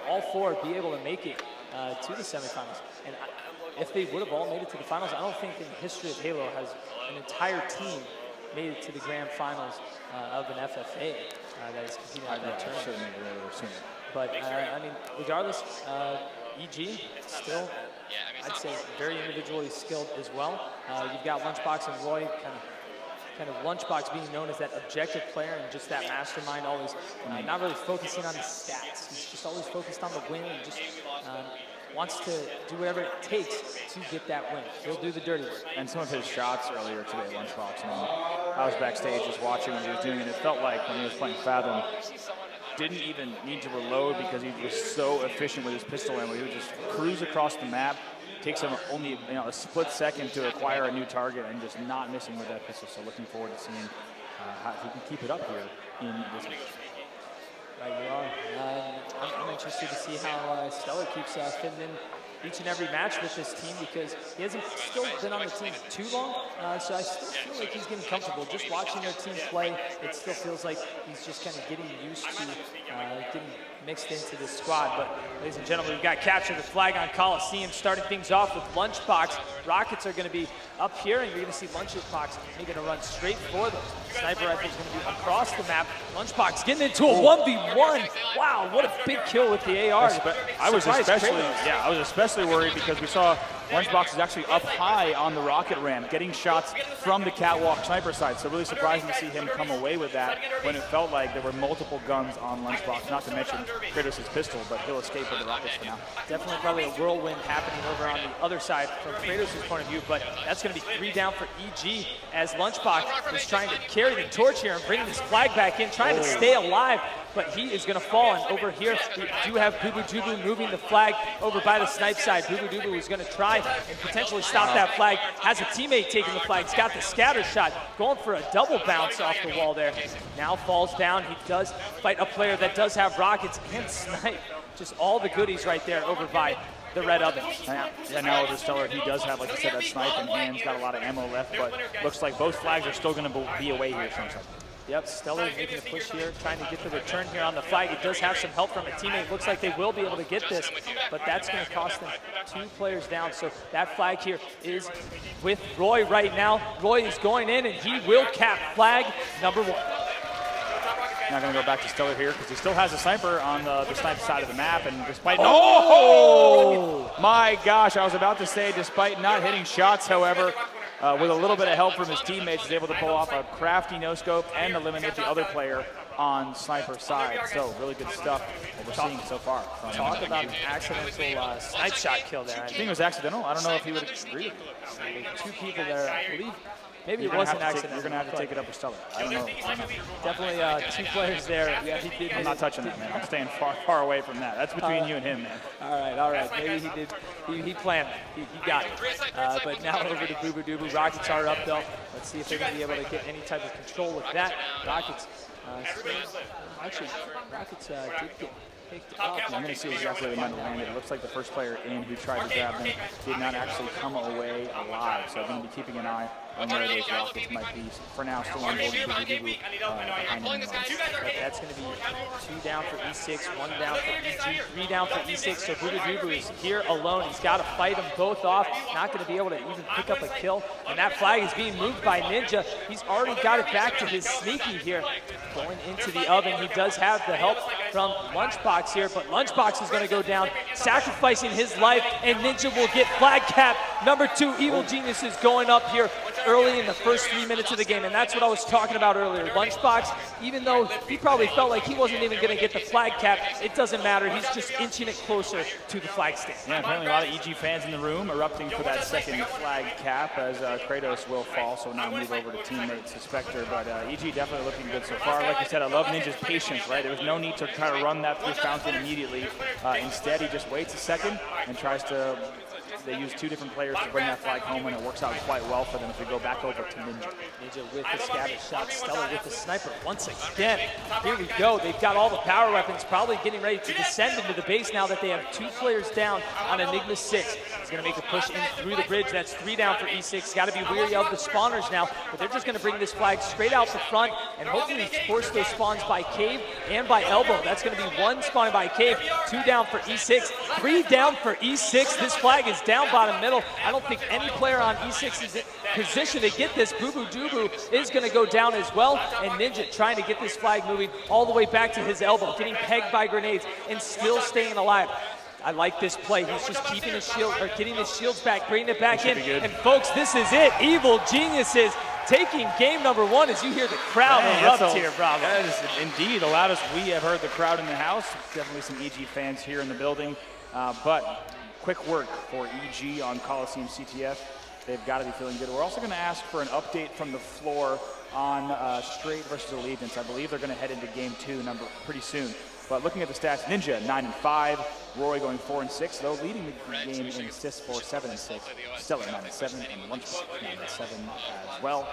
all four be able to make it to the semifinals. And if they would have all made it to the finals, I don't think in the history of Halo has an entire team made it to the grand finals of an FFA that is competing in that tournament. But I mean, regardless, EG still, I'd say, very individually skilled as well. You've got Lunchbox and Roy kind of Lunchbox being known as that objective player and just that mastermind, always not really focusing on his stats. He's just always focused on the win and just wants to do whatever it takes to get that win. He'll do the dirty work. And some of his shots earlier today, Lunchbox, I was backstage just watching when he was doing it. It felt like when he was playing Fathom, didn't even need to reload because he was so efficient with his pistol ammo. He would just cruise across the map. Takes him only a split second to acquire a new target and just not missing with that pistol. So looking forward to seeing how he can keep it up here in this match. Right, you are. I'm interested to see how Stellar keeps fitting in each and every match with this team because he hasn't still been on the team too long. So I still feel like he's getting comfortable. Just watching their team play, it still feels like he's just kind of getting used to getting mixed into this squad. But ladies and gentlemen, we've got capture the flag on Coliseum, starting things off with Lunchbox. Rockets are going to be up here, and you're going to see Lunchbox making a run straight for them. Sniper rifle is going to be across the map. Lunchbox getting into a 1v1. Wow, what a big kill with the AR. I was especially worried because we saw Lunchbox is actually up high on the rocket ramp, getting shots from the catwalk sniper side. So really surprising to see him come away with that when it felt like there were multiple guns on Lunchbox, not to mention Kratos' pistol, but he'll escape with the rockets for now. Definitely probably a whirlwind happening over on the other side from Kratos' point of view, but that's going to be 3 down for EG as Lunchbox is trying to carry the torch here and bring this flag back in, trying to stay alive, but he is going to fall. And over here, we do have Boo Boo Jubu moving the flag over by the snipe side. Boo Boo Jubu is going to try and potentially stop that flag. Has a teammate taking the flag. He's got the scatter shot, going for a double bounce off the wall there. Now falls down. He does fight a player that does have rockets and snipe. Just all the goodies right there over by the red oven. Yeah, now over Stellar, he does have, like I said, that snipe in hand. He's got a lot of ammo left, but looks like both flags are still going to be away here. Yep, Stellar making a push here, trying to get the return here on the flag. It does have some help from a teammate. Looks like they will be able to get this, but that's going to cost them 2 players down. So that flag here is with Roy right now. Roy is going in, and he will cap flag number 1. Not going to go back to Stellar here because he still has a sniper on the sniper side of the map, and despite my gosh, I was about to say, despite not hitting shots, however, with a little bit of help from his teammates, he's able to pull off a crafty no-scope and eliminate the other player on sniper side. So really good stuff that we're seeing so far. Talk about an accidental snipe shot kill there. I think it was accidental. I don't know if he would agree. 2 people there, I believe. Maybe it was an accident. You're going to have to take it up with Stellar. I don't know. Definitely 2 players there. Yeah, he did. I'm not touching that, man. I'm staying far away from that. That's between you and him, man. All right. Maybe he did. He planned that. He got it. But now over to Boo Boo Doo. Rockets are up, though. Let's see if they're going to be able to get any type of control with that. Rockets. Actually, Rockets did get picked up. I'm going to see exactly where they might have landed. It looks like the first player in who tried to grab them did not actually come away alive. So I'm going to be keeping an eye on where those rockets might be. For now, still on board behind him. That's going to be 2 down for E6, 1 down for EG, 3 down for E6. So Boo Boo is here alone. He's got to fight them both off. Not going to be able to even pick up a kill. And that flag is being moved by Ninja. He's already got it back to his sneaky here. Going into the oven. He does have the help from Lunchbox here, but Lunchbox is going to go down, sacrificing his life, and Ninja will get flag cap number 2. Evil Genius is going up here early in the first 3 minutes of the game, and that's what I was talking about earlier. Lunchbox, even though he probably felt like he wasn't even going to get the flag cap, it doesn't matter. He's just inching it closer to the flag stand. Yeah, apparently a lot of EG fans in the room erupting for that second flag cap as Kratos will fall, so now move over to teammate Spectre, but EG definitely looking good so far. Like you said, I love Ninja's patience, right? There was no need to try to run that through fountain immediately. Instead, he just waits a second and tries to they use two different players to bring that flag home, and it works out quite well for them as we go back over to Ninja. Ninja with the scatter shot, Stellar with the sniper. Once again, here we go. They've got all the power weapons, probably getting ready to descend into the base now that they have 2 players down on Enigma 6. He's going to make a push in through the bridge. That's 3 down for E6. Got to be weary of the spawners now, but they're just going to bring this flag straight out the front and hopefully force those spawns by Cave and by Elbow. That's going to be 1 spawn by Cave, 2 down for E6, 3 down for E6. This flag is down bottom middle. I don't think any player on E6 is in position to get this. Boo Boo Doo is going to go down as well, and Ninja trying to get this flag moving all the way back to his elbow, getting pegged by grenades and still staying alive. I like this play. He's just keeping his shield, or getting his shields back, bringing it back in. And folks, this is it. Evil Geniuses taking game number 1 as you hear the crowd erupt here, Bravo. That is indeed the loudest we have heard the crowd in the house. Definitely some EG fans here in the building. But quick work for EG on Coliseum CTF. They've got to be feeling good. We're also going to ask for an update from the floor on Straight versus Allegiance. I believe they're going to head into game 2 pretty soon. But looking at the stats, Ninja 9-5, Roy going 4-6, though leading the game in assists for 7-6. Stellar 9-7, and Lunchbox 9-7 as well.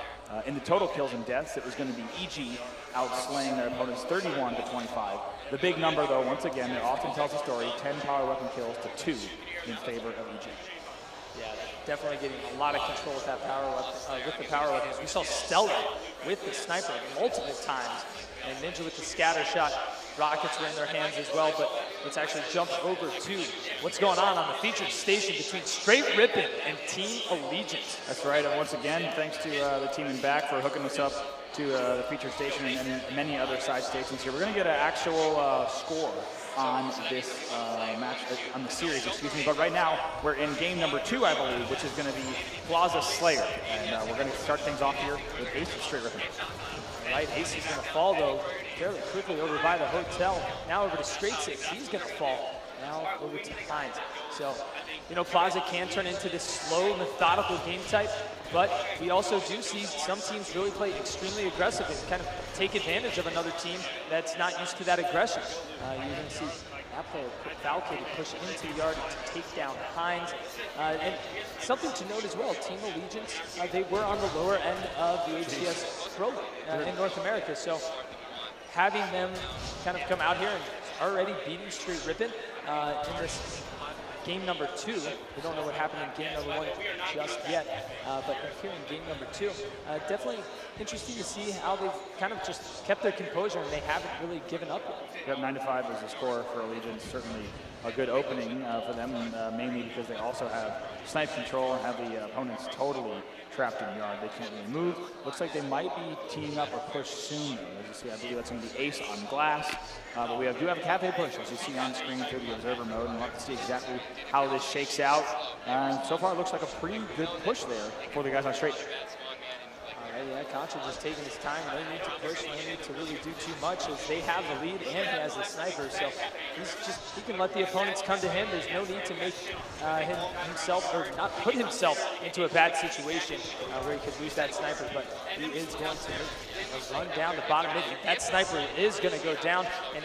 In the total kills and deaths, it was going to be EG outslaying their opponents 31-25. The big number, though, once again, it often tells the story: 10 power weapon kills to 2 in favor of EG. Yeah, definitely getting a lot of control with that power weapon, with the power weapons. We saw Stellar with the sniper multiple times, and Ninja with the scatter shot. Rockets were in their hands as well, but let's actually jump over to what's going on the featured station between Straight Rippin' and Team Allegiance. That's right, and once again, thanks to the team in back for hooking us up to the featured station and many other side stations here. We're going to get an actual score on this match, on the series, excuse me. But right now, we're in game number 2, I believe, which is going to be Plaza Slayer. And we're going to start things off here with Ace of Straight Rippin'. Right, Ace is going to fall, though, fairly quickly over by the hotel. Now over to Straight 6. He's going to fall. Now over to Hines. So, you know, Plaza can turn into this slow, methodical game type, but we also do see some teams really play extremely aggressive and kind of take advantage of another team that's not used to that aggression. You're going to see that player, Valkyrie, push into the yard to take down Hines. And something to note as well, Team Allegiance, they were on the lower end of the HCS Pro in North America, so having them kind of come out here and already beating Straight Rippin' in this game number 2. We don't know what happened in game number 1 just yet, but here in game number 2, definitely interesting to see how they've kind of just kept their composure and they haven't really given up yet. Yep, 9-5 is the score for Allegiance. Certainly a good opening for them, mainly because they also have snipe control and have the opponents totally trapped in yard. They can't really move. Looks like they might be teeing up a push soon, though. As you see, I believe that's going to be Ace on glass. But we do have a cafe push, as you see on screen through the observer mode, and we'll have to see exactly how this shakes out. So far, it looks like a pretty good push there for the guys on Straight. Yeah, Concha just taking his time. No need to push, no need to really do too much as they have the lead and he has the sniper. So he can let the opponents come to him. There's no need to make himself, or not put himself into a bad situation where he could lose that sniper, but he is going to run down the bottom mid. That sniper is going to go down, and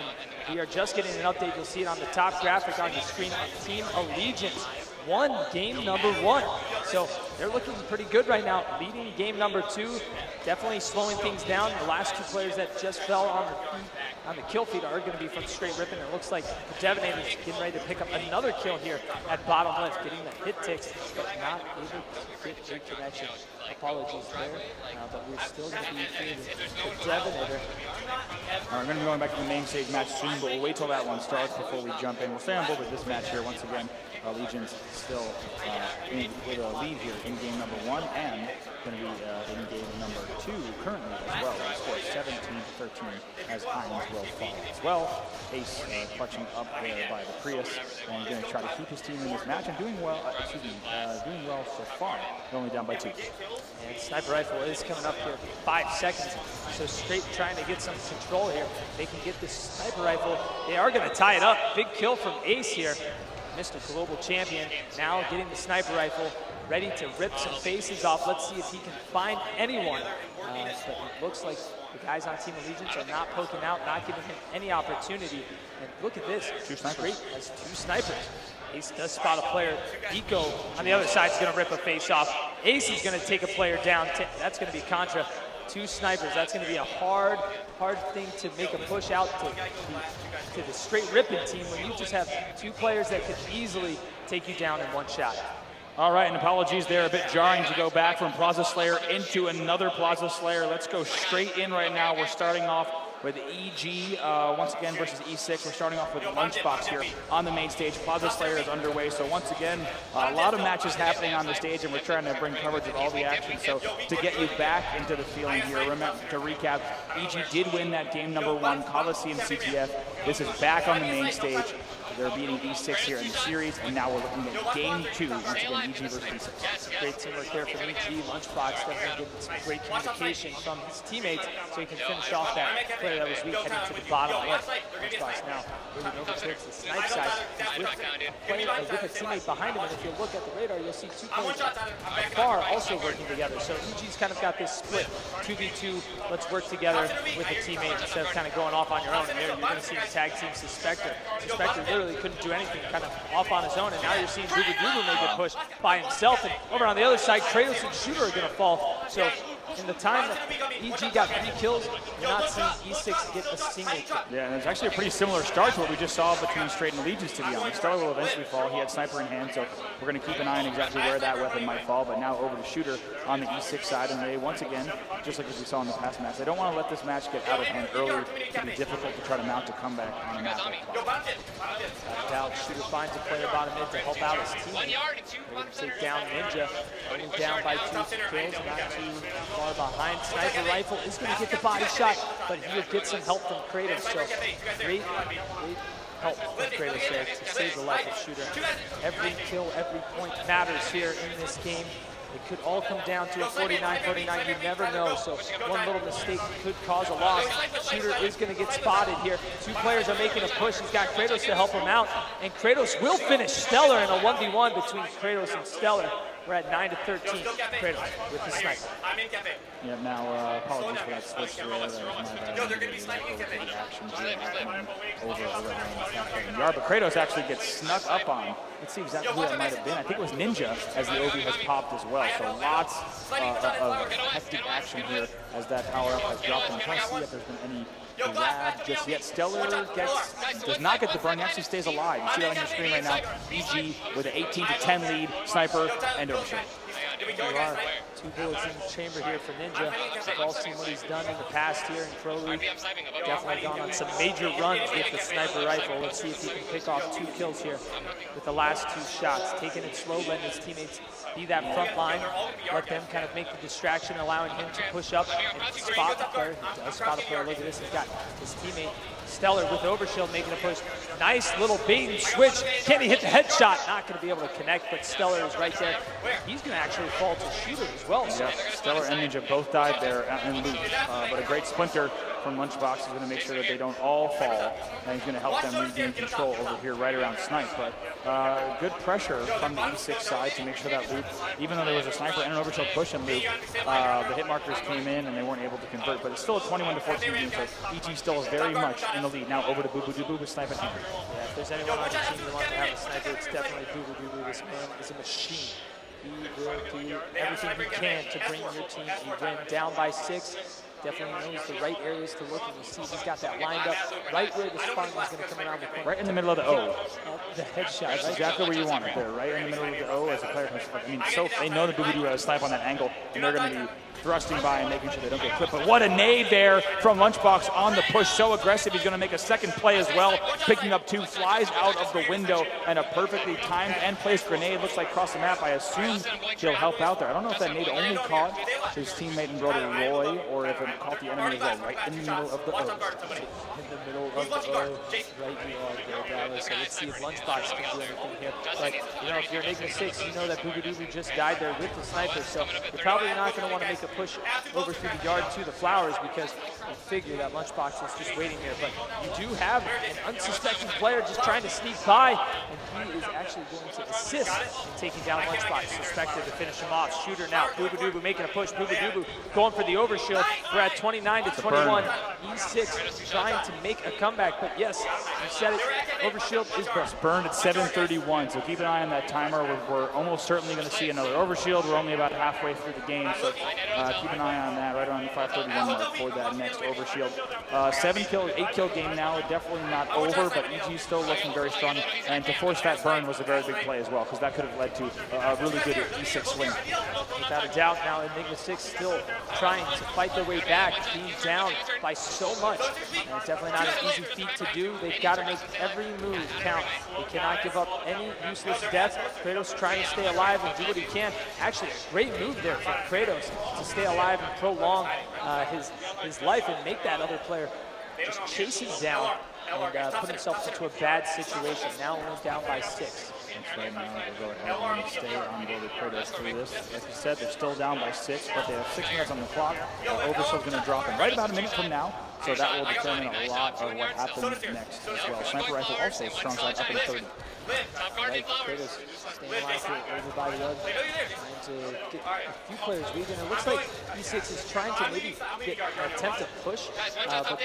we are just getting an update. You'll see it on the top graphic on the screen on Team Allegiance. Won game number 1. So they're looking pretty good right now, leading game number 2, definitely slowing things down. The last 2 players that just fell on the kill feed are going to be from Straight Rippin'. It looks like the Devonator's getting ready to pick up another kill here at bottom left, getting the hit ticks, but not able to get a connection. Apologies there, but we're still going to be here with the Devonator. We're going to be going back to the main stage match soon, but we'll wait till that one starts before we jump in. We'll stay on board with this match here once again. Allegiance still with a lead here in game number 1 and going to be in game number 2 currently as well. The score is 17-13 as Hines will fall as well. Ace clutching up there by the Prius and going to try to keep his team in this match and doing well. Doing well so far. They're only down by 2. And sniper rifle is coming up here. 5 seconds. So Straight trying to get some control here. They can get this sniper rifle. They are going to tie it up. Big kill from Ace here. Mr. Global Champion now getting the sniper rifle, ready to rip some faces off. Let's see if he can find anyone. But it looks like the guys on Team Allegiance are not poking out, not giving him any opportunity. And look at this. 2 snipers. Straight has 2 snipers. Ace does spot a player. Eco on the other side is going to rip a face off. Ace is going to take a player down. That's going to be Contra. 2 snipers. That's going to be a hard thing to make a push out to the straight ripping team when you just have 2 players that could easily take you down in 1 shot. All right, and apologies there, a bit jarring to go back from Plaza Slayer into another Plaza Slayer. Let's go straight in right now. We're starting off with EG once again versus E6. We're starting off with Lunchbox here on the main stage. Plaza Slayer is underway, so once again, a lot of matches happening on the stage, and we're trying to bring coverage of all the action. So to get you back into the feeling here, remember to recap, EG did win that game number 1, Coliseum CTF. This is back on the main stage. They're beating E6 here in the series, and now we're looking at game 2, once again, EG versus E6. Great teamwork there from EG. Lunchbox definitely getting some great communication from his teammates so he can finish off that player that was weak heading to the bottom left. Lunchbox now moving over towards the snipe side. He's with a teammate behind him, and if you look at the radar, you'll see 2 players afar also working together. So EG's kind of got this split, 2v2, let's work together with a teammate instead of kind of going off on your own. And there you're going to see the tag team Suspector. Suspector literally couldn't do anything, kind of off on his own, and now you're seeing Booba Dooba make a push by himself, and over on the other side, Kratos and Shooter are going to fall. So in the time that EG got 3 kills, you're not seeing E6 get a single kill. Yeah, and it's actually a pretty similar start to what we just saw between Straight and Legions, to be honest. Stellar will eventually fall. He had Sniper in hand, so we're going to keep an eye on exactly where that weapon might fall, but now over to Shooter on the E6 side, and they, once again, just like as we saw in the past match, they don't want to let this match get out of hand earlier. It can be difficult to try to mount a comeback on a map like Doubt Shooter finds a player bottom mid to help out his team. They're going to take down Ninja. Only down by 2 kills, not too far behind. Sniper rifle is going to get the body shot, but he'll get some help from Kratos. So great help from Kratos there to save the life of Shooter. Every kill, every point matters here in this game. It could all come down to a 49-49, you never know, so one little mistake could cause a loss. Shooter is going to get spotted here. 2 players are making a push. He's got Kratos to help him out, and Kratos will finish Stellar in a 1v1 between Kratos and Stellar. We're at 9-13, Kratos with the sniper. Yeah, now apologies for that switch there. That was my bad. Over to the action over yard, but Kratos actually gets snuck up on. Let's see exactly who that might have been. I think it was Ninja, as the OB has popped as well. So lots of hectic action here as that power up has dropped. I'm trying to see if there's been any grab just yet. Stellar does not get the burn. He actually stays alive. You see that on your screen right now. EG with an 18-10 lead. Sniper and overshoot. There are 2 bullets in the chamber here for Ninja. We've all seen what he's done in the past here in Pro League. Definitely gone on some major runs with the sniper rifle. Let's see if he can pick off 2 kills here with the last 2 shots. Taking it slow, letting his teammates be that front line. Let them kind of make the distraction, allowing him to push up and spot the player. He does spot a player. Look at this. He's got his teammate Stellar with Overshield making a push. Nice little bait and switch. Can he hit the headshot? Not going to be able to connect, but Stellar is right there. He's going to actually fall to Shooter as well. So. Yeah, Stellar and Ninja both died there in loop, but a great splinter from Lunchbox is going to make sure that they don't all fall, and he's going to help them regain control over here right around Snipe. But good pressure from the E6 side to make sure that loop, even though there was a sniper and an overshield push in loop, the hit markers came in and they weren't able to convert. But it's still a 21-14 game, so EG still is very much in the lead. Now over to Boo Boo Doo Boo with Snipe and Anchor. Yeah, if there's anyone on your team who wants to have a sniper, it's definitely Boo Boo Doo Boo. This man is a machine. He will do everything he can to bring your team to win. Down by 6. Definitely knows the right areas to look, and you see he's got that lined up right where the Spartan is going to come around the corner. Right in the middle of the O. The headshot. That's right exactly where you want it there, right in the middle of the O as a player. I mean, so they know that Boo Boo Doo has Snipe on that angle, and they're going to be thrusting by and making sure they don't get clipped. But what a nade there from Lunchbox on the push. So aggressive. He's going to make a second play as well. Picking up 2, flies out of the window, and a perfectly timed and placed grenade. Looks like across the map. I assume he'll help out there. I don't know if that nade only caught his teammate and brother Roy, or if it caught the enemy as well, right in the middle of the O. In the middle of the O. Right you are there, Dallas. So let's see if Lunchbox can do anything here. But, you know, if you're Enigma 6, you know that Boo Boo Doo Boo just died there with the sniper. So you're probably not going to want to make a push over through the yard to the flowers, because you figure that Lunchbox is just waiting here. But you do have an unsuspecting player just trying to sneak by, and he is actually going to assist in taking down Lunchbox. Suspected to finish him off. Shooter now. Boo Boo Doo Boo making a push. Boo Boo Doo Boo going for the overshield. We're at 29-21. E6 trying to make a comeback, but yes, you said it. Overshield is burnt. burned at 7:31, so keep an eye on that timer. We're almost certainly going to see another overshield. We're only about halfway through the game, so keep an eye on that right around the 5:31 mark for that next overshield. 8-kill game now, definitely not over, but EG's still looking very strong, and to force that burn was a very big play as well, because that could have led to a really good E6 swing. Without a doubt, now Enigma 6 still trying to fight their way back, being down by so much. And it's definitely not an easy feat to do. They've got to make every move count. They cannot give up any useless deaths. Kratos trying to stay alive and do what he can. Actually, a great move there from Kratos to stay alive and prolong his life and make that other player just chase him down and put himself into a bad situation. Now only down by 6. That's right. Now we'll go ahead and stay on board with Kratos through this. Like you said, they're still down by 6, but they have 6 minutes on the clock. Overshield's going to drop in right about a minute from now, so that will determine a lot of what happens next as well. Sniper rifle also strong side up in 30. Right, Kratos staying alive here over by the other, trying to get a few players weak, and it looks like E6 is trying to maybe attempt to push, but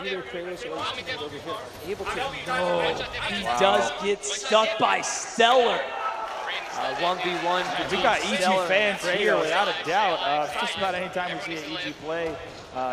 neither Kratos or his teammate over here are able to. No, he does get stuck by Stellar. 1v1. We got EG fans here without a doubt. Just about any time we see an EG play,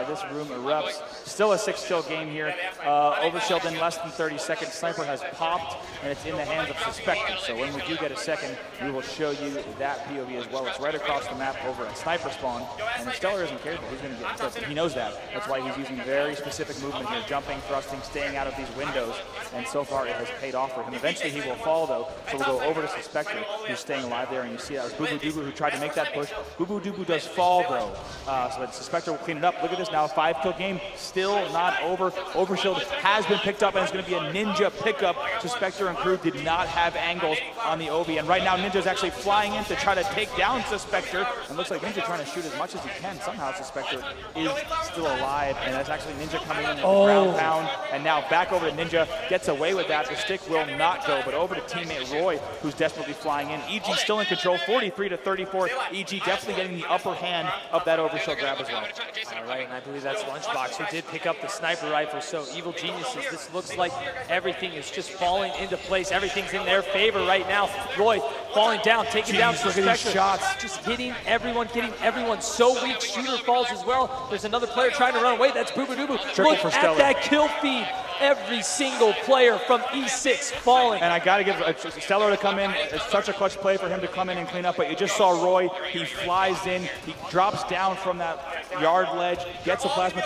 this room erupts. Still a 6-kill game here. Overshield in less than 30 seconds. Sniper has popped, and it's in the hands of Suspector. So when we do get a second, we will show you that POV as well. It's right across the map over at Sniper Spawn. And if Stellar isn't careful, he's going to get killed. He knows that. That's why he's using very specific movement here, jumping, thrusting, staying out of these windows. And so far, it has paid off for him. Eventually, he will fall, though. So we'll go over to Suspector, who's staying alive there. And you see that was Boo Boo Doo Boo who tried to make that push. Boo Boo Doo Boo does fall, though. So the Suspector will clean it up. Look at this now, 5-kill game, still not over. Overshield has been picked up, and it's going to be a Ninja pickup. Suspector and crew did not have angles on the Obi, and right now Ninja's actually flying in to try to take down Suspector, and looks like Ninja trying to shoot as much as he can. Somehow Suspector is still alive, and that's actually Ninja coming in with the ground pound, and now back over to Ninja, gets away with that. The stick will not go, but over to teammate Roy, who's desperately flying in. EG still in control, 43-34. EG definitely getting the upper hand of that Overshield grab as well. All right, and I believe that's Lunchbox who did pick up the sniper rifle. So Evil Geniuses, this looks like everything is just falling into place. Everything's in their favor right now. Roy falling down, taking down Suspector. Shots. Just hitting everyone so weak. Shooter falls as well. There's another player trying to run away. That's Boo Boo Doo Boo. Look at that kill feed. Every single player from E6 falling. And I got to give Stellar to come in. It's such a clutch play for him to come in and clean up, but you just saw Roy. He flies in. He drops down from that yard ledge, gets a plasma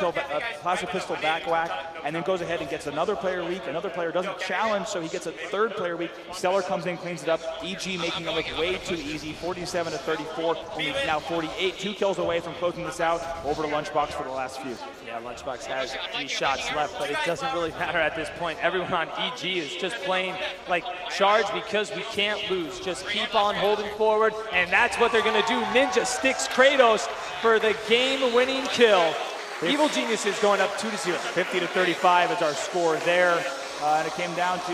pistol back whack, and then goes ahead and gets another player weak. Another player doesn't challenge, so he gets a third player weak. Stellar comes in, cleans it up. EG making it look way too easy, 47-34. Only now 48, 2 kills away from closing this out. Over to Lunchbox for the last few. Yeah, Lunchbox has 3 shots left, but it doesn't really matter at this point. Everyone on EG is just playing like charge because we can't lose. Just keep on holding forward, and that's what they're going to do. Ninja sticks Kratos for the game-winning kill. Evil Geniuses going up 2-0. 50-35 is our score there. And it came down to,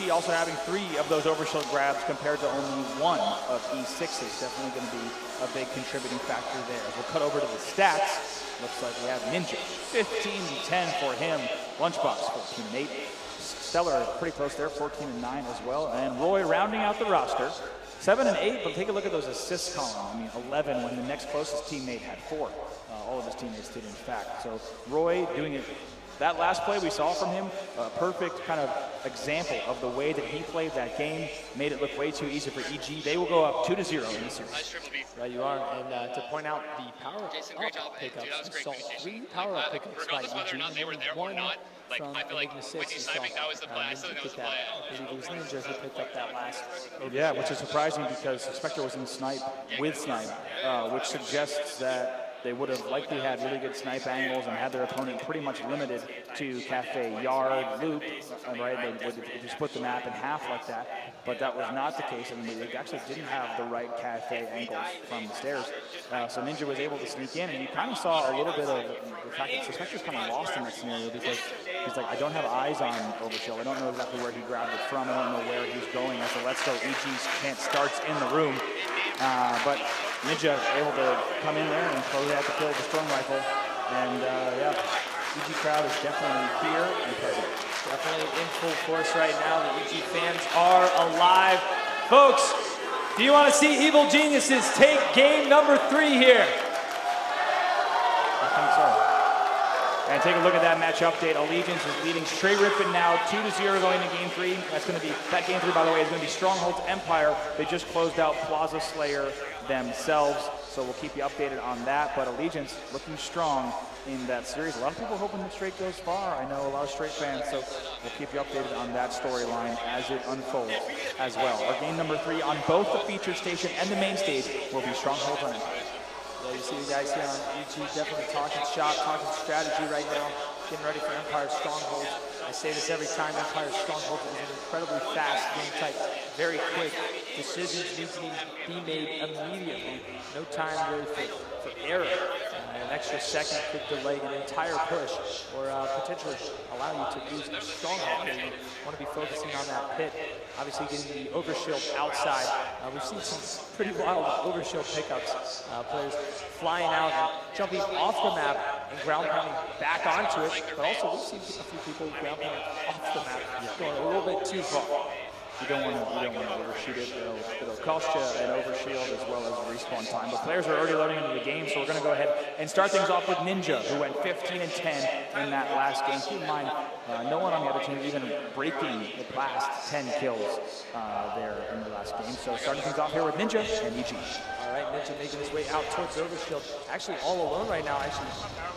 EG also having 3 of those Overshield grabs compared to only 1 of E6's. Definitely going to be a big contributing factor there. As we'll cut over to the stats, looks like we have Ninja, 15-10 for him. Lunchbox, 14-8. Stellar, pretty close there, 14-9 as well. And Roy rounding out the roster, 7-8, but take a look at those assist column. I mean, 11 when the next closest teammate had 4. All of his teammates did, in fact. So Roy doing it. That last play we saw from him, a perfect kind of example of the way that he played that game, made it look way too easy for EG. They will go up 2-0 in the series. Right, you are. And to point out the power-up pickups, we saw 3 power-up pickups by EG, and only 1 from Enigma 6. We saw Ninja pick that. I believe it was Ninja who picked up that last. Yeah, which is surprising because Spectre was in snipe with snipe, which suggests that they would have likely had really good snipe angles and had their opponent pretty much limited to cafe, yard, loop, right? They would just put the map in half like that, but that was not the case. I mean, they actually didn't have the right cafe angles from the stairs. So Ninja was able to sneak in, and you kind of saw a little bit of the fact that Suspector's kind of lost in that scenario because he's like, I don't have eyes on Overshield. I don't know exactly where he grabbed it from. I don't know where he's going. And so let's go. EG's chance starts in the room, but Ninja able to come in there and probably have to kill the Storm Rifle. And yeah, EG crowd is definitely here and present. Definitely in full force right now. The EG fans are alive. Folks, do you want to see Evil Geniuses take game number 3 here? I think so. And take a look at that match update. Allegiance is leading straight ripping now, 2-0 going to game 3. That's going to be, that game 3, by the way, is going to be Stronghold's Empire. They just closed out Plaza Slayer themselves, so we'll keep you updated on that. But Allegiance looking strong in that series. A lot of people hoping that Straight goes far. I know a lot of Straight fans, so we'll keep you updated on that storyline as it unfolds as well. Our game number 3 on both the featured station and the main stage will be Stronghold's Empire. Yeah, you see the guys here on EG definitely talking shop, talking strategy right now, getting ready for Empire Stronghold. I say this every time, Empire Stronghold is an incredibly fast game type, very quick. Decisions need to be made immediately. No time really for error. An extra second could delay an entire push or potentially allow you to lose a Stronghold here. You want to be focusing on that pit. Obviously getting the overshield outside. We've seen some pretty wild overshield pickups. Players flying out and jumping off the map and ground pounding back onto it. But also we've seen a few people ground pounding off the map, going a little bit too far. You don't want to overshoot it. It'll cost you an overshield as well as respawn time. But players are already loading into the game, so we're going to go ahead and start things off with Ninja, who went 15-10 in that last game. Keep in mind, no one on the other team even breaking the last 10 kills there in the last game. So starting things off here with Ninja and EG. All right, Ninja making his way out towards overshield. Actually all alone right now. Actually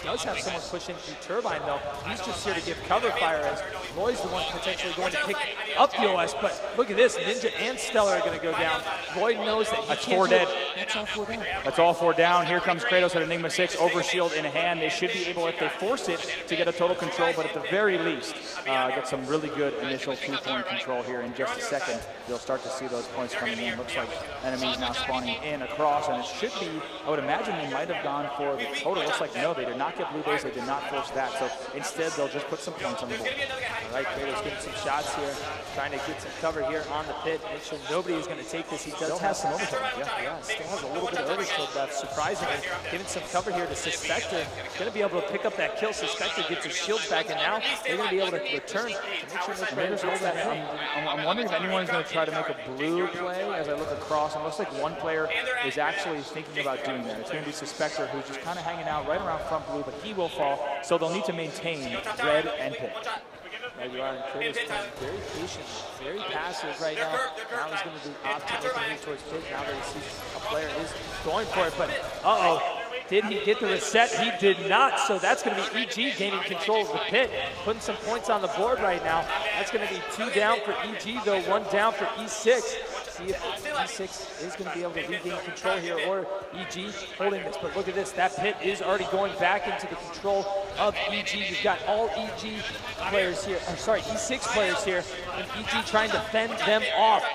does have someone pushing through Turbine though. He's just here to give cover fire as Roy's the one potentially going to pick up the OS. But look at this, Ninja and Stellar are going to go down. Roy knows that he can't 4 dead. That's all 4 down. That's all 4 down. Here comes Kratos at Enigma 6, overshield in hand. They should be able, if they force it, to get a total control, but at the very least, get some really good initial 2-point control here in just a second. You'll start to see those points coming in. Looks like enemies now spawning in across, and it should be, I would imagine they might have gone for the total. Looks like no, they did not get blue base, they did not force that, so instead they'll just put some points on the board. All right, Kratos getting some shots here, trying to get some cover here on the pit, make sure nobody is going to take this. He does have some overkill. Yeah, still has a little bit of overkill left, surprisingly. Giving some cover here to Suspector. Going to be able to pick up that kill. Suspector gets his shields back, and now they're going to be able to return to make sure no players hold that hit. I'm wondering if anyone is going to try to make a blue play as I look across. And it looks like one player is actually thinking about doing that. It's going to be Suspector, who's just kind of hanging out right around front blue, but he will fall, so they'll need to maintain red and pit. There you are, Kratos playing very patient, very passive right now. Now he's going to do optimal move towards pit. Now that he sees a player is going for it, but uh-oh. Did he get the reset? He did not, so that's going to be EG gaining control of the pit, putting some points on the board right now. That's going to be 2 down for EG, though, 1 down for E6. See if E6 is going to be able to regain control here, or EG holding this. But look at this, that pit is already going back into the control of EG. You've got all EG players here, E6 players here, and EG trying to fend them off.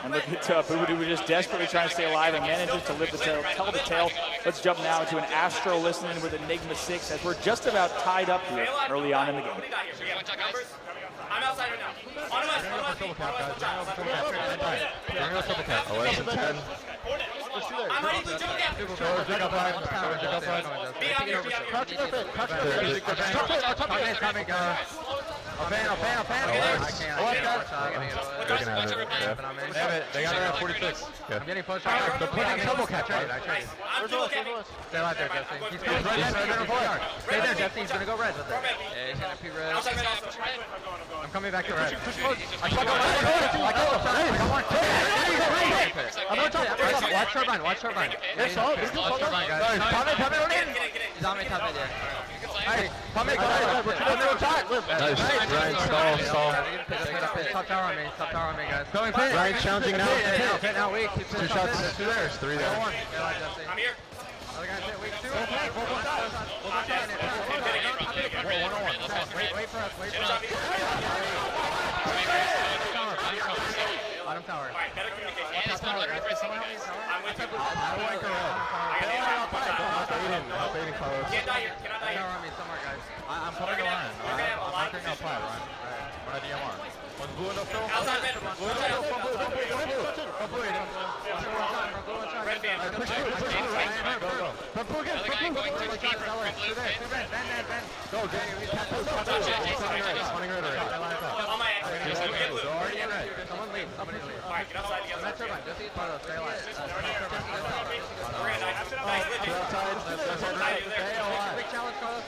And look at Boo-Doo, who just desperately trying to stay alive and manages to live the tale, tell the tale. Let's jump now to an Astro listening with Enigma 6 as we're just about tied up here early on in the game. I'm outside right now. On us, I'm ready to jump down. They got it at 46. I'm getting pushed. They're putting double catch. I traded. Stay right there, Jesse. He's going red. Stay there, Jesse. He's going to go red with it. Yeah, he's going to be red. I'm coming back to red. I watch turbine. Watch turbine. Watch turbine, guys. He's on me, top mid there. Hey, come in, guys. We're trying to attack. Nice. Ryan, stall. Top tower on me, guys. Going pit. Ryan challenging now. Pit now, weak. 2 shots. 2 there. 3 there. I'm here. Other guy's hit, weak. 2. Wait for us. Bottom tower. Alright, better communicate. Top tower, guys. Someone help me, tower. I'm with you. I don't like her red. Can't die here. Tower on me somewhere, guys. I'm putting a line. I'm marking up flat, Ryan. One at DMR. One's blue enough though. Outside mid. Blue. Go, Someone leave. Somebody leave. Alright, get outside, get outside. Turbine, just eat photo, stay alive. Big challenge, Carlos.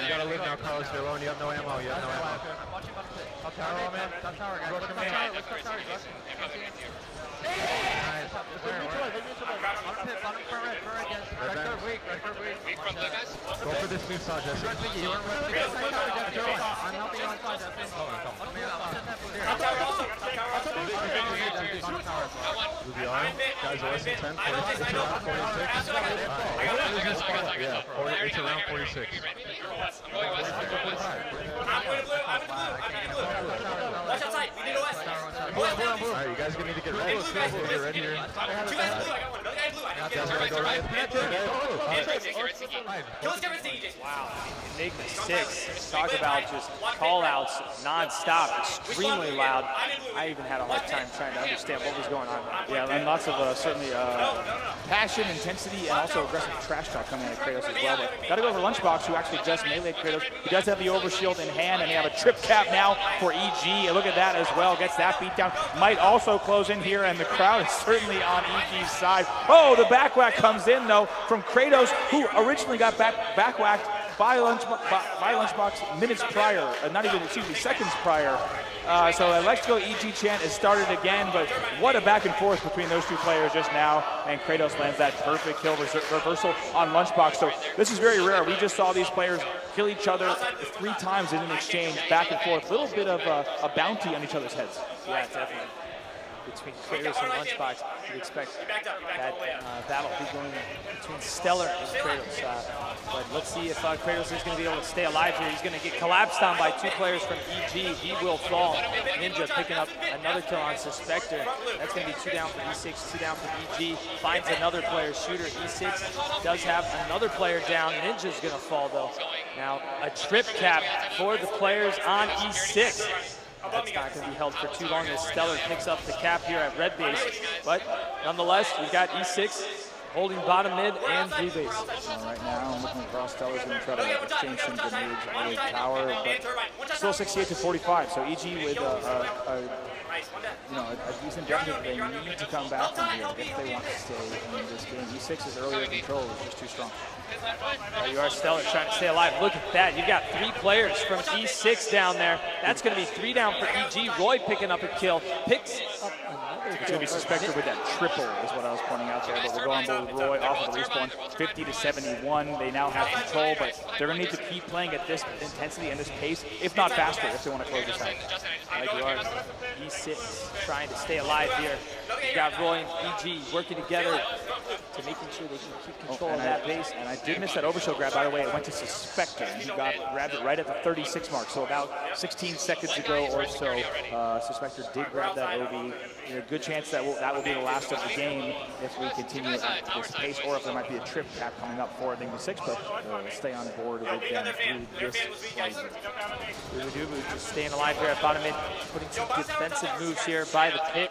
You gotta leave now, Carlos. You're alone. You have no ammo. You have no ammo. I'm watching about the pit. Top tower, man. Top tower, guys. Let's top tower. Nice. Bottom for red, yes. Red card weak, Weak from the guys. Go for this new side, Jesse. I'm helping you on side, Jesse. Top tower also. Ruby on. Guys, less than 10. 46 around 46. Yeah, it's around 46. Watch outside. We need a west. Alright, you guys need to get ready. Get ready here. Two guys blue. I got one. Another guy blue. You guys gotta go right. Wow. Enigma 6. Talk about just call-outs non-stop, extremely loud. I even had a hard time trying to understand what was going on. Yeah, and lots of certainly passion, intensity, and also aggressive trash talk coming out of Kratos as well. But got to go over Lunchbox, who actually just meleeed Kratos. He does have the overshield in hand, and they have a trip cap now for EG. Look at that as well. Gets that beat down. Might also close in here, and the crowd is certainly on EG's side. Oh, the back whack comes in, though, from Kratos, who originally got back whacked by Lunchbox minutes prior, not even, seconds prior. So Electrical EG chant has started again, but what a back and forth between those two players just now, and Kratos lands that perfect kill reversal on Lunchbox. So this is very rare. We just saw these players kill each other 3 times in an exchange, back and forth. A little bit of a bounty on each other's heads. Yeah, definitely. Between Kratos and Lunchbox, you'd expect that battle to be going between Stellar and Kratos. But let's see if Kratos is going to be able to stay alive here. He's going to get collapsed on by 2 players from EG. He will fall. Ninja picking up another kill on Suspector. That's going to be 2 down for E6, 2 down for EG. Finds another player, Shooter. E6 does have another player down. Ninja's going to fall, though. Now, a trip cap for the players on E6. That's not going to be held for too long as Stellar picks up the cap here at red base. But nonetheless, we've got E6 holding bottom mid and blue base. Right now, I'm looking across. Stellar's going to try to exchange some grenades with Tower, but still 68-45. So EG with a decent objective. They need to come back from here if they want to stay in this game. E6's earlier control is just too strong. There you are, Stellar trying to stay alive. Look at that. You've got 3 players from E6 down there. That's going to be 3 down for EG. Roy picking up a kill. Picks up another kill. It's going to be Suspector with that triple is what I was pointing out there. But we'll go on board with Roy off of the respawn. 50-71. They now have control, but they're going to need to keep playing at this intensity and this pace, if not faster, if they want to close this out. Like you are, E6 trying to stay alive here. You've got Roy and EG working together to making sure they can keep control of that base. And I did miss that overshield grab, by the way. It went to Suspector, and he grabbed it right at the 36 mark. So about 16 seconds ago or so, Suspector did grab that OB. A good chance that will be the last of the game if we continue at this pace, or if there might be a trip cap coming up for Enigma 6, but we'll stay on board with them through this play. Bubudubu just staying alive here at bottom mid, putting some defensive moves here by the pit,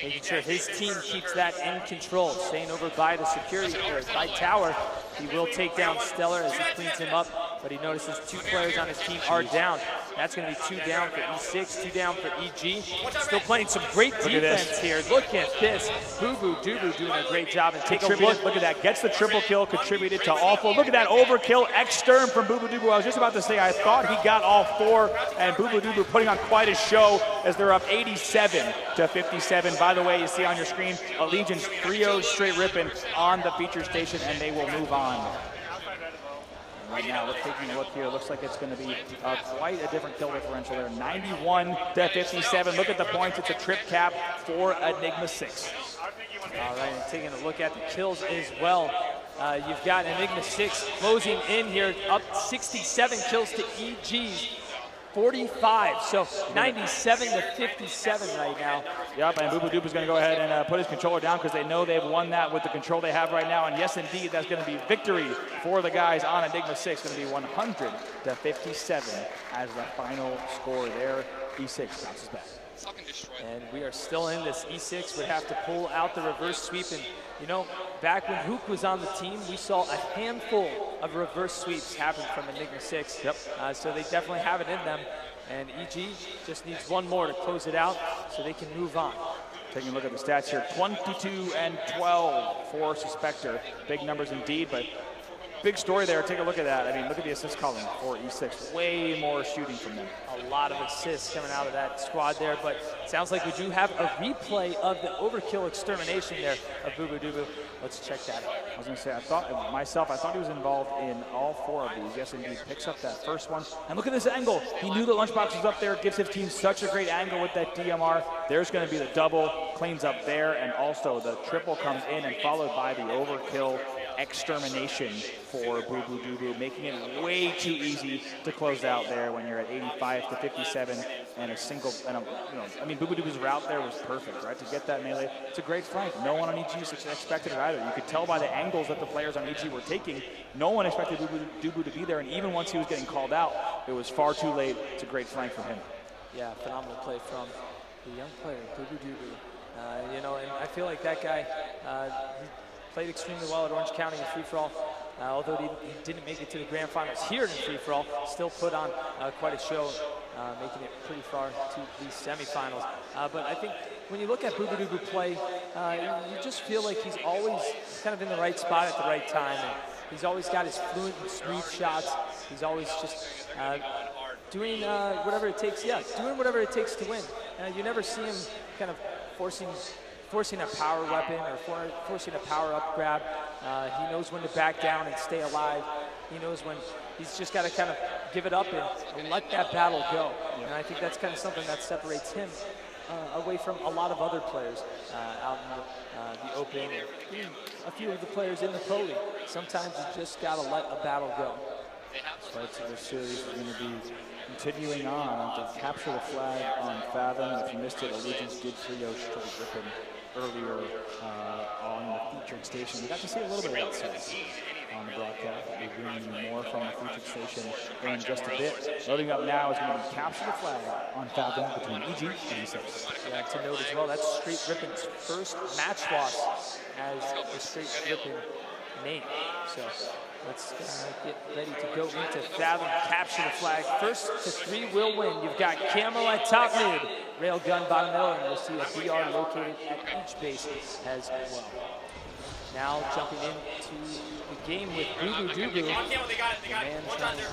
making sure his team keeps that in control, staying over by the security, or by Tower. He will take down Stellar as he cleans him up, but he notices 2 players on his team are down. That's going to be 2 down for E6, 2 down for EG. Still playing some great defense here. Look at this. Bubudubu doing a great job. And take a look. Look at that. Gets the triple kill, contributed to all 4. Look at that overkill extern from Bubudubu. I was just about to say, I thought he got all 4, and Bubudubu putting on quite a show as they're up 87-57. By the way, you see on your screen, Allegiance 3-0 straight ripping on the feature station, and they will move on. Right now, we're taking a look here. Looks like it's going to be quite a different kill differential there. 91-57. Look at the points. It's a trip cap for Enigma 6. All right, and taking a look at the kills as well. You've got Enigma 6 closing in here, up 67 kills to EG's 45, so 97-57 right now. Yep, and Bubudubu is going to go ahead and put his controller down because they know they've won that with the control they have right now. And yes, indeed, that's going to be victory for the guys on Enigma 6. Going to be 100-57 as the final score there. E6 bounces back. And we are still in this. E6 would have to pull out the reverse sweep. And, you know, back when Hook was on the team, we saw a handful of reverse sweeps happen from Enigma 6. Yep. So they definitely have it in them. And EG just needs one more to close it out so they can move on. Taking a look at the stats here, 22 and 12 for Suspector. Big numbers indeed, but big story there. Take a look at that. I mean, look at the assist column for E6. Way more shooting from them. A lot of assists coming out of that squad there, but it sounds like we do have a replay of the overkill extermination there of Boo Boo Doo. Let's check that out. I was going to say, I thought he was involved in all 4 of these. Yes, indeed. Picks up that first one. And look at this angle. He knew the Lunchbox was up there. Gives his team such a great angle with that DMR. There's going to be the double. Cleans up there. And also the triple comes in and followed by the overkill extermination for Boo Boo Doo Boo, making it way too easy to close out there when you're at 85 to 57 and a single, I mean, Boo Boo Doo Boo's route there was perfect, right? To get that melee, it's a great flank. No one on EG expected it either. You could tell by the angles that the players on EG were taking, no one expected Boo Boo Doo Boo to be there, and even once he was getting called out, it was far too late. It's a great flank from him. Yeah, phenomenal play from the young player, Boo Boo Doo Boo. And I feel like that guy, he played extremely well at Orange County in free-for-all. Although he didn't make it to the grand finals here in free-for-all, still put on quite a show, making it pretty far to the semifinals. But I think when you look at Boo Boo Doo Boo play, you just feel like he's always kind of in the right spot at the right time. And he's always got his fluent and smooth shots. He's always just doing whatever it takes. Yeah, doing whatever it takes to win. You never see him kind of forcing a power weapon or forcing a power-up grab. He knows when to back down and stay alive. He knows when he's just got to kind of give it up and let that battle go. And I think that's kind of something that separates him away from a lot of other players out in the open, and a few of the players in the pro league. Sometimes you just got to let a battle go. So this series is going to be continuing on to capture the flag on Fathom. If you missed it, Allegiance did trio straight Ripon earlier on the featured station. We got to see a little bit of that series on the broadcast. We'll be bringing you more from the featured station in just a bit. Loading up now is going to be capture the flag on Fathom between EG and E6. Yeah, to note as well, that's Straight Ripon's first match loss as the Straight Ripon name. So let's get ready to go into Fathom, capture the flag. First to 3 will win. You've got Camo at top mid, Railgun bottom middle, and we'll see a BR located at each base as well. Now jumping into the game with Boo Boo Doo Boo. Man's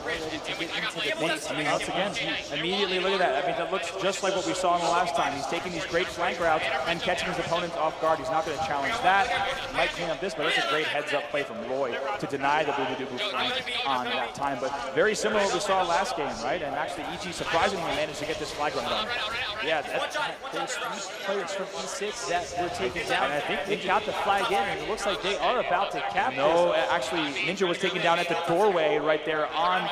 ready to get into the base. I mean, once again, immediately look at that. I mean, that looks just like what we saw in the last time. He's taking these great flank routes and catching his opponents off guard. He's not going to challenge that. Might clean up this, but it's a great heads-up play from Roy to deny the Boo Boo Doo Boo flank on that time. But very similar to what we saw last game, right? And actually, EG surprisingly managed to get this flag run done. Yeah, there's 3 players from E6 that were taken down. And I think they got the flag in, and it looks like they are about to cap No, actually, Ninja was taken down at the doorway right there on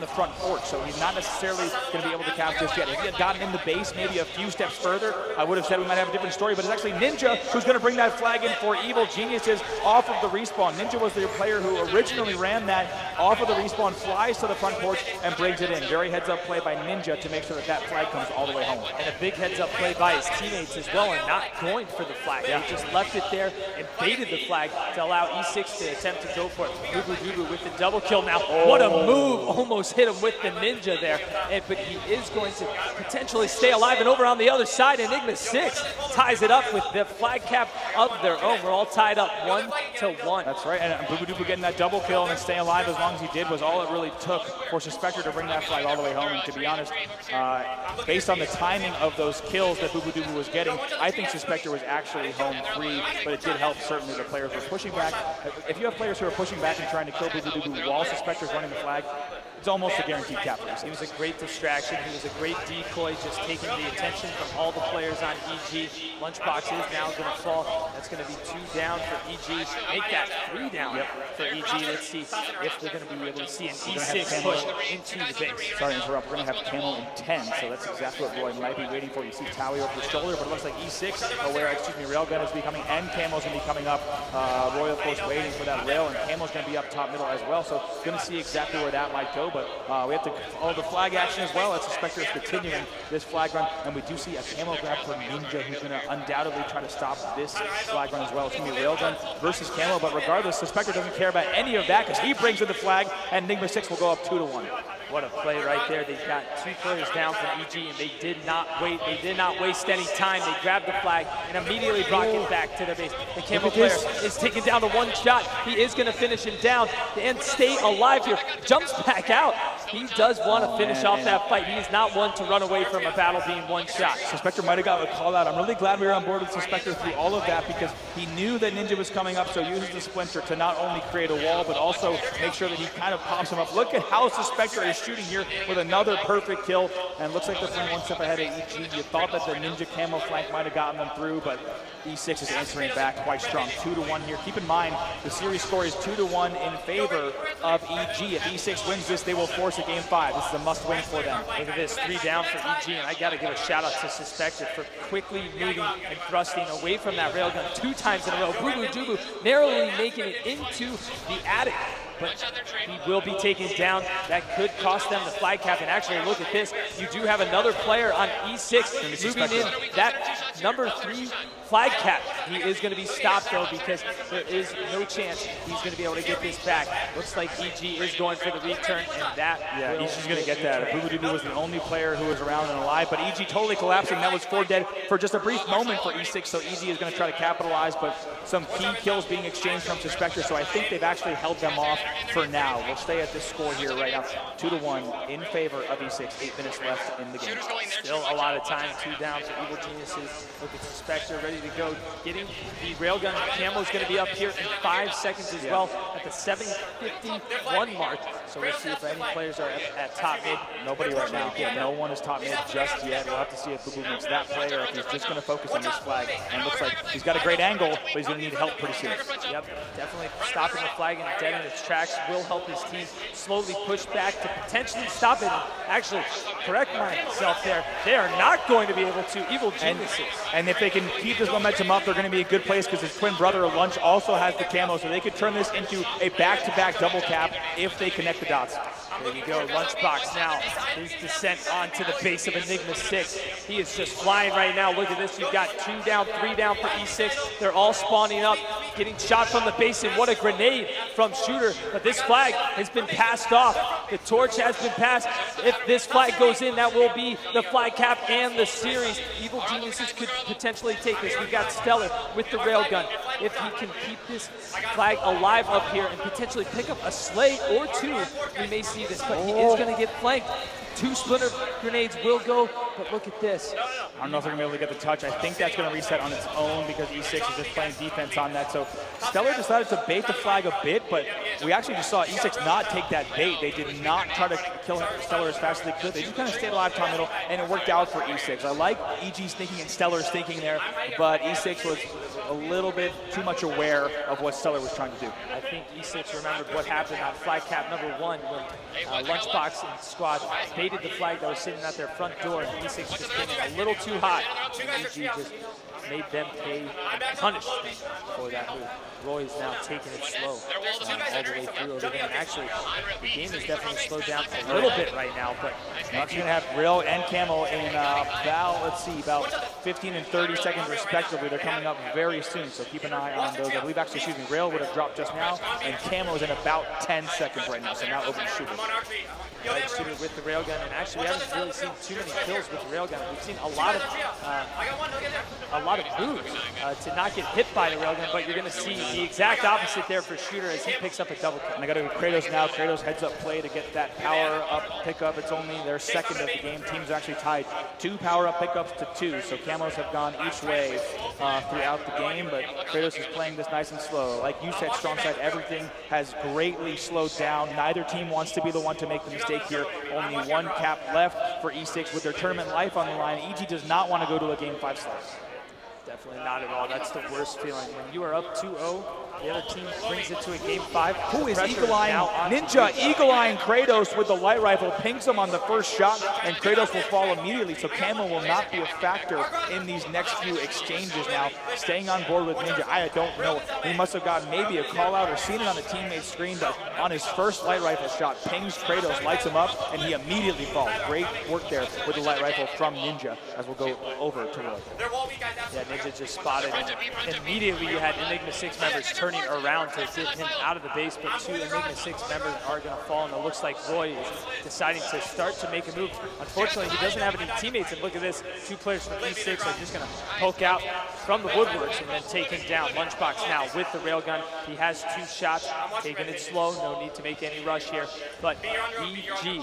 the front porch, so he's not necessarily going to be able to cap this yet. If he had gotten in the base maybe a few steps further, I would have said we might have a different story, but it's actually Ninja who's going to bring that flag in for Evil Geniuses off of the respawn. Ninja was the player who originally ran that off of the respawn, flies to the front porch, and brings it in. Very heads-up play by Ninja to make sure that that flag comes all the way home. And a big heads-up play by his teammates as well, and not going for the flag. Yeah. They just left it there and baited the flag to allow E6 to attempt to go for it. Boo Boo Doo Boo with the double kill now. What a move! Almost hit him with the Ninja there. But he is going to potentially stay alive. And over on the other side, Enigma 6 ties it up with the flag cap of their own. We're all tied up 1-1. That's right. And Boo Boo Doo Boo getting that double kill and then staying alive as long as he did was all it really took for Suspector to bring that flag all the way home. And to be honest, based on the timing of those kills that Boo Boo Doo Boo was getting, I think Suspector was actually home free, but it did help certainly the players were pushing back. If you have players who are pushing back and trying to kill Boo Boo Doo Boo while Suspector's running the flag, it's almost a guaranteed cap. He was a great distraction. He was a great decoy, just taking the attention from all the players on EG. Lunchbox is now going to fall. That's going to be 2 down for EG. Make that 3 down for EG. Let's see if they're going to be able to see an E6 push into the base. Sorry to interrupt. We're going to have Camo in 10, so that's exactly what Roy might be waiting for. You see Towey over the shoulder, but it looks like E6, Railgun is becoming, and Camo's going to be coming up. Roy, of course, waiting for that rail, and Camo's going to be up top middle as well, so going to see exactly where that might go. But we have to follow the flag action as well as Suspector is continuing this flag run. And we do see a Camo grab for Ninja, who's going to undoubtedly try to stop this flag run as well. It's going to be Railgun versus Camo, but regardless, Suspector doesn't care about any of that because he brings in the flag, and Enigma 6 will go up 2-1. What a play right there. They got 2 players down from EG, and they did not wait. They did not waste any time. They grabbed the flag and immediately brought it back to their base. The Camo player is taken down to 1 shot. He is going to finish him down and stay alive here. Jumps back out. He does want to finish off that fight. He is not one to run away from a battle being 1 shot. Suspector might have got a call out. I'm really glad we were on board with Suspector through all of that because he knew that Ninja was coming up, so uses the Splinter to not only create a wall, but also make sure that he kind of pops him up. Look at how Suspector is shooting here with another perfect kill, and looks like they're playing 1 step ahead of EG. You thought that the Ninja Camo flank might have gotten them through, but E6 is answering back quite strong. 2-1 here. Keep in mind, the series score is 2-1 in favor of EG. If E6 wins this, they will force a game 5. This is a must-win for them. Look at this, 3 down for EG, and I got to give a shout-out to Suspector for quickly moving and thrusting away from that railgun 2 times in a row. Boo Boo Doo Boo narrowly making it into the attic. But he will be taken down. That could cost them the flag cap. And actually, look at this. You do have another player on E6 moving in. That number 3 flag cap. He is going to be stopped, though, because there is no chance he's going to be able to get this back. Looks like EG is going for the return, and that EG's going to get that. Boo Boo Doo Boo was the only player who was around and alive, but EG totally collapsing. That was 4 dead for just a brief moment for E6, so EG is going to try to capitalize, but some key kills being exchanged from Suspector, so I think they've actually held them off for now. We'll stay at this score here right now. 2-1 in favor of E6. 8 minutes left in the game. Still a lot of time. 2 down for Evil Geniuses. Look at Suspector ready to go. Getting the railgun. Camo's going to be up here in 5 seconds as well at the 7:51 mark. So we'll see if any players are at top mid. Nobody right now. No one is top mid just yet. We'll have to see if Boo Boo makes that play or if he's just going to focus on this flag. And it looks like he's got a great angle, but he's going to need help pretty soon. Yep, definitely stopping the flag and dead in its tracks will help his team slowly push back to potentially stop it. Actually, correct myself there. They are not going to be able to. Evil Geniuses. And if they can keep this momentum up, they're going to be a good place because his twin brother, Lunch, also has the camo, so they could turn this into a back-to-back double cap if they connect the dots. There you go, Lunchbox now. His descent onto the base of Enigma 6. He is just flying right now. Look at this. You've got 2 down, 3 down for E6. They're all spawning up, getting shot from the base, and what a grenade from Shooter. But this flag has been passed off. The torch has been passed. If this flag goes in, that will be the flag cap and the series. Evil Geniuses could potentially take this. We've got Stellar with the railgun. If he can keep this flag alive up here and potentially pick up a slay or 2, we may see this, but he is going to get flanked. 2 splinter grenades will go, but look at this. I don't know if they're going to be able to get the touch. I think that's going to reset on its own because E6 is just playing defense on that. So Stellar decided to bait the flag a bit, but we actually just saw E6 not take that bait. They did not try to kill Stellar as fast as they could. They just kind of stayed alive top middle, and it worked out for E6. I like EG's thinking and Stellar's thinking there, but E6 was a little bit too much aware of what Stellar was trying to do. I think E6 remembered what happened on flag cap number 1 when Lunchbox and squad baited the flag that was sitting at their front door, and E6 just came in a little too hot. And EG just made them pay and punish them for that move. Roy is now taking it slow all the way through over there. And actually, the game is definitely slowed down a little bit right now, but You're going to have Rail and Camo in about 15 and 30 seconds respectively. They're coming up very soon, so keep an eye on those. I believe actually, excuse me, Rail would have dropped just now, and Camo is in about 10 seconds right now, so now open Shooter. Right, Shooter with the railgun, and actually we haven't really seen too many kills with the railgun. We've seen a lot of moves to not get hit by the railgun, but you're going to see the exact opposite there for Shooter as he picks up a double kill. And I got to go Kratos now. Kratos heads up play to get that power up pickup. It's only their second of the game. Teams actually tied 2 power up pickups to 2, so Camos have gone each way throughout the game, but Kratos is playing this nice and slow. Like you said, strong side, everything has greatly slowed down. Neither team wants to be the one to make the mistake here. Only 1 cap left for E6 with their tournament life on the line. EG does not want to go to a game 5 slot. Definitely not at all. That's the worst feeling. When you are up 2-0, the other team brings it to a game 5. Who is Eagle Eye? Ninja, Eagle Eye and Kratos with the light rifle pings him on the first shot, and Kratos will fall immediately, so Camo will not be a factor in these next few exchanges now. Staying on board with Ninja, I don't know. He must have gotten maybe a call out or seen it on the teammate's screen, but on his first light rifle shot, pings Kratos, lights him up, and he immediately falls. Great work there with the light rifle from Ninja, as we'll go over to Roy. Yeah, Ninja just spotted, and immediately you had Enigma 6 members turning turning around to get him out of the base, but 2 Enigma 6 members are going to fall, and it looks like Roy is deciding to start to make a move. Unfortunately, he doesn't have any teammates, and look at this. 2 players from E6 are just going to poke out from the woodworks and then take him down. Lunchbox now with the railgun. He has 2 shots, taking it slow. No need to make any rush here. But EG,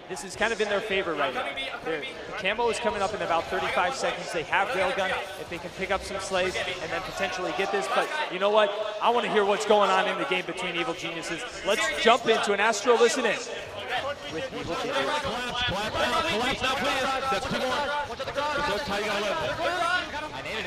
this is kind of in their favor right now. The camo is coming up in about 35 seconds. They have railgun. If they can pick up some slays and then potentially get this, but you know what? I want to hear what's going on in the game between Evil Geniuses. Let's jump into an Astro Listen In. With Evil Geniuses. Collapse now, please. That's 2 more. That's how you gotta live. I need it.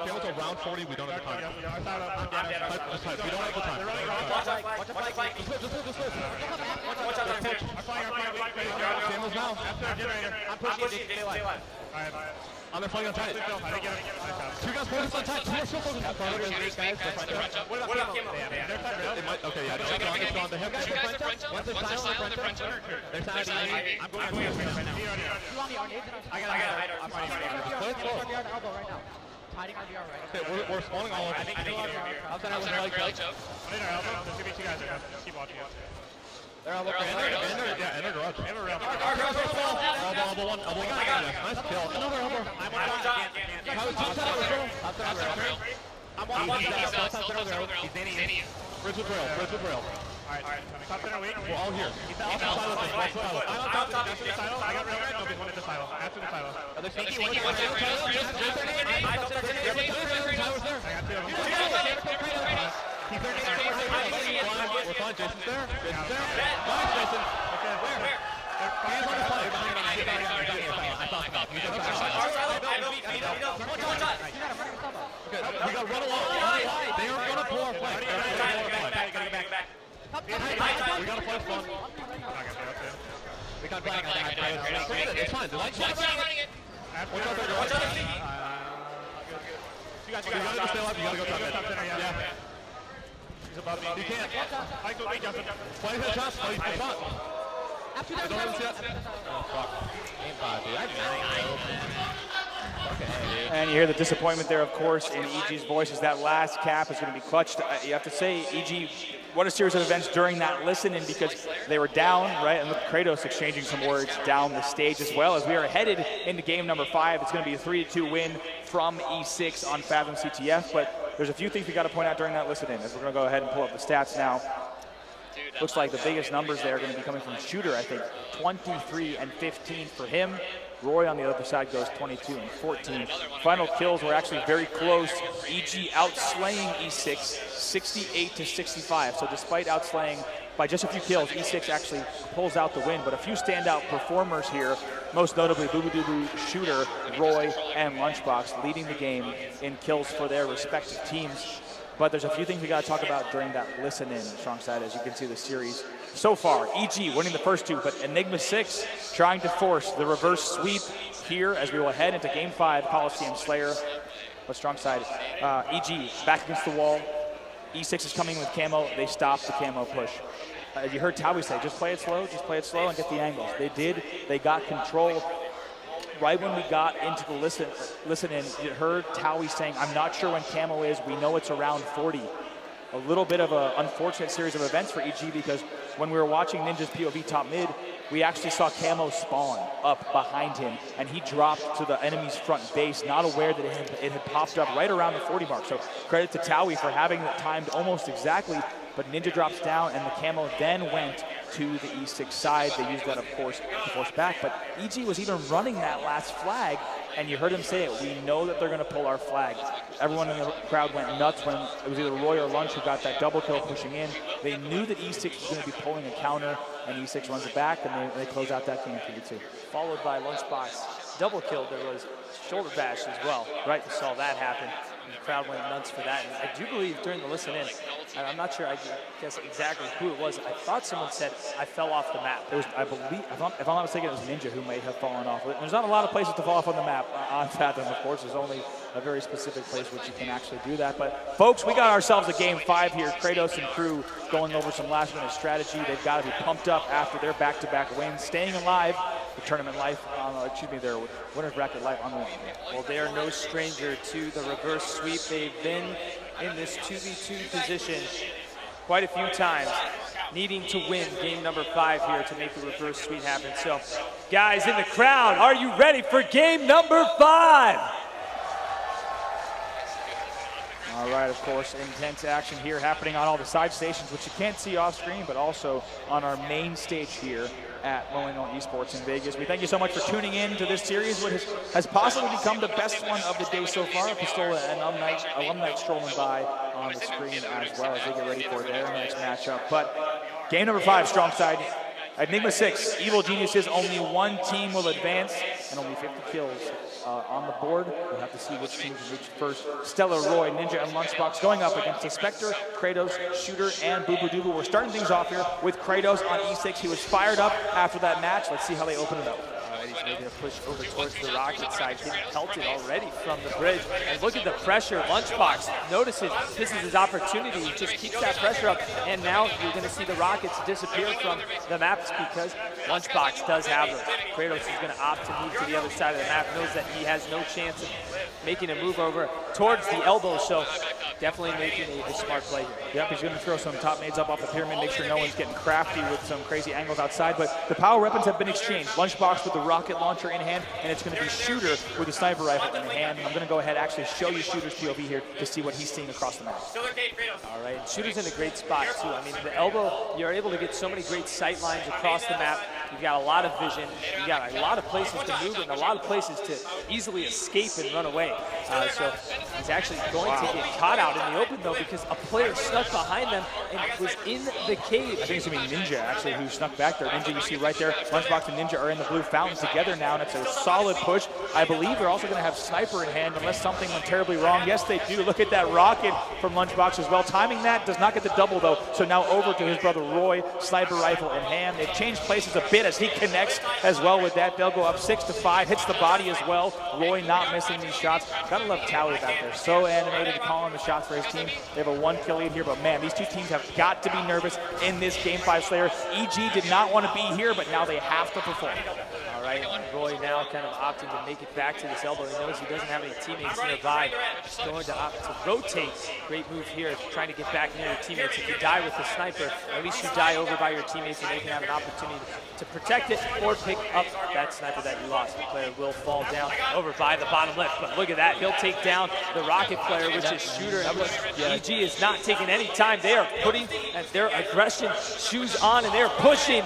Until round 40, we don't have the time. Just type. We don't have the time. Samuel's now. I'm pushing it. I'm gonna flank on tight. 2 guys focus on tight. 2 are still focused on tight. What about Camo? Okay, yeah. It's gone. They have to Once they're silent, they're French. They're silent. I'm going right now. I got it. I'm Play it slow. Hiding RDR right. Okay, we're spawning all of them. I think I'll send out one like choke. There's gonna be 2 guys there. Keep watching it. They're all over. Yeah, enter garage. Elbow 1. Nice kill. Another elbow. I'm on Bridge with rail. Alright. Top center weak. We're all here. I'm on top of the silo. I got rail. Nobody's one in the silo. After the silo. Are they sneaky? I got 2 of them. We're fine. Jason's there. Nice, Jason. Okay. Where? Hands on the flank. Okay, we got run along. They are gonna pull our flank. We gotta play fun. We can't flank. It's fine. Watch out. You gotta stay alive. You gotta go top center. Yeah. He's above me. You can't. Play the shot. Play the shot. Don't let him see that. Oh, fuck. Game 5, dude. Okay. And you hear the disappointment there, of course, in EG's voice as that last cap is going to be clutched. You have to say, EG, what a series of events during that listen-in, because they were down, right? And look, Kratos exchanging some words down the stage as well. As we are headed into game number 5, it's going to be a 3-2 win from E6 on Fathom CTF. But there's a few things we got to point out during that listen-in, as we're going to go ahead and pull up the stats now. Looks like the biggest numbers there are going to be coming from Shooter, I think. 23 and 15 for him. Roy on the other side goes 22 and 14. Final kills were actually very close. EG outslaying E6 68 to 65. So despite outslaying by just a few kills, E6 actually pulls out the win. But a few standout performers here, most notably Boo Boo Doo Boo, Shooter, Roy, and Lunchbox leading the game in kills for their respective teams. But there's a few things we got to talk about during that listen-in, Strong Side, as you can see the series so far. EG winning the first 2, but Enigma 6 trying to force the reverse sweep here as we will head into Game 5, Coliseum Slayer. But Strong Side, EG back against the wall. E6 is coming with camo. They stopped the camo push. You heard Towey say, just play it slow and get the angles. They did. They got control. Right when we got into the listen-in, you heard Towey saying, I'm not sure when camo is. We know it's around 40. A little bit of an unfortunate series of events for EG, because when we were watching Ninja's POV top mid, we actually saw camo spawn up behind him, and he dropped to the enemy's front base, not aware that it had popped up right around the 40 mark. So credit to Towey for having it timed almost exactly, but Ninja drops down, and the camo then went to the E6 side. They used that, of course, to force back, but EG was even running that last flag, and you heard him say it, we know that they're gonna pull our flag. Everyone in the crowd went nuts when it was either Roy or Lunch who got that double kill pushing in. They knew that E6 was gonna be pulling a counter, and E6 runs it back, and they close out that game 3-2. Followed by Lunchbox double kill. There was shoulder bash as well. Right. You saw that happen. And the crowd went nuts for that. And I do believe during the listen in, I'm not sure, I guess exactly who it was. I thought someone said, I fell off the map. It was, I believe, if I'm not mistaken, it was Ninja who may have fallen off. There's not a lot of places to fall off on the map on Fathom, of course. There's only a very specific place which you can actually do that. But folks, we got ourselves a game 5 here. Kratos and crew going over some last-minute strategy. They've got to be pumped up after their back-to-back wins, staying alive. The tournament life, their winner's bracket life on the line. Well, they are no stranger to the reverse sweep. They've been in this 2v2 position quite a few times, needing to win game number 5 here to make the reverse sweep happen. So, guys in the crowd, are you ready for game number 5? All right, of course, intense action here happening on all the side stations, which you can't see off screen, but also on our main stage here at Rolling On Esports in Vegas. We thank you so much for tuning in to this series, which has possibly become the best one of the day so far. Pistola and alumni strolling by on the screen as well as they get ready for their next matchup. But game number 5, strong side. Enigma 6, Evil Geniuses, only one team will advance and only 50 kills on the board. We'll have to see which teams reach first. Stella, Roy, Ninja, and Lunchbox going up against the Spectre, Kratos, Shooter, and Boo Boo Doo. We're starting things off here with Kratos on E6. He was fired up after that match. Let's see how they open it up. He's making a push over towards the Rocket side, getting pelted already from the bridge. And look at the pressure. Lunchbox notices this is his opportunity. He just keeps that pressure up. And now you're going to see the Rockets disappear from the maps because Lunchbox does have them. Kratos is going to opt to move to the other side of the map, knows that he has no chance of making a move over towards the elbow. So definitely making a smart play here. Yep, he's going to throw some top nades up off the pyramid, make sure no one's getting crafty with some crazy angles outside. But the power weapons have been exchanged. Lunchbox with the rocket launcher in hand, and it's going to be Shooter with the sniper rifle in hand. I'm going to go ahead and actually show you Shooter's POV here to see what he's seeing across the map. All right, Shooter's in a great spot too. I mean, the elbow, you're able to get so many great sight lines across the map. You've got a lot of vision. You've got a lot of places to move and a lot of places to easily escape and run away. So he's actually going to get caught out in the open though because a player snuck behind them and was in the cave. I think it's going to be Ninja actually who snuck back there. Ninja, you see right there, Lunchbox and Ninja are in the blue fountain together now, and it's a solid push. I believe they're also going to have Sniper in hand unless something went terribly wrong. Yes, they do. Look at that rocket from Lunchbox as well. Timing that, does not get the double though. So now over to his brother Roy, sniper rifle in hand. They've changed places a bit as he connects as well with that. They'll go up 6-5, hits the body as well. Roy not missing these shots. Gotta love Towey back there. So animated, calling the shots for his team. They have a 1-kill lead here, but man, these two teams have got to be nervous in this Game 5 Slayer. EG did not want to be here, but now they have to perform. All right, Roy now kind of opting to make it back to this elbow. He knows he doesn't have any teammates nearby. He's going to opt to rotate. Great move here, trying to get back near your teammates. If you die with the sniper, at least you die over by your teammates and they can have an opportunity to protect it or pick up that sniper that you lost. The player will fall down over by the bottom left, but look at that. He'll take down the Rocket player, which is Shooter. And look, EG is not taking any time. They are putting their aggression shoes on and they're pushing.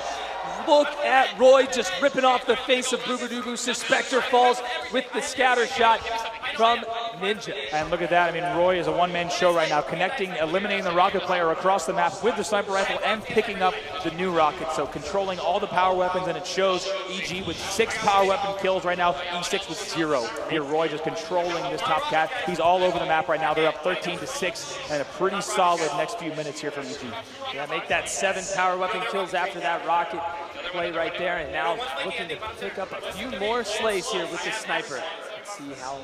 Look at Roy just ripping off the face of Boo Boo Doo Boo. Spectre falls with the scatter shot from Ninja. And look at that. I mean, Roy is a one-man show right now, connecting, eliminating the Rocket player across the map with the sniper rifle and picking up the new Rocket. So controlling all the power weapons, and it shows. EG with 6 power weapon kills right now, E6 with 0. Here, Roy just controlling this top cat. He's all over the map right now. They're up 13-6, and a pretty solid next few minutes here from EG. Yeah, make that 7 power weapon kills after that Rocket play right there, and now looking to pick up a few more slays here with the sniper. Let's see how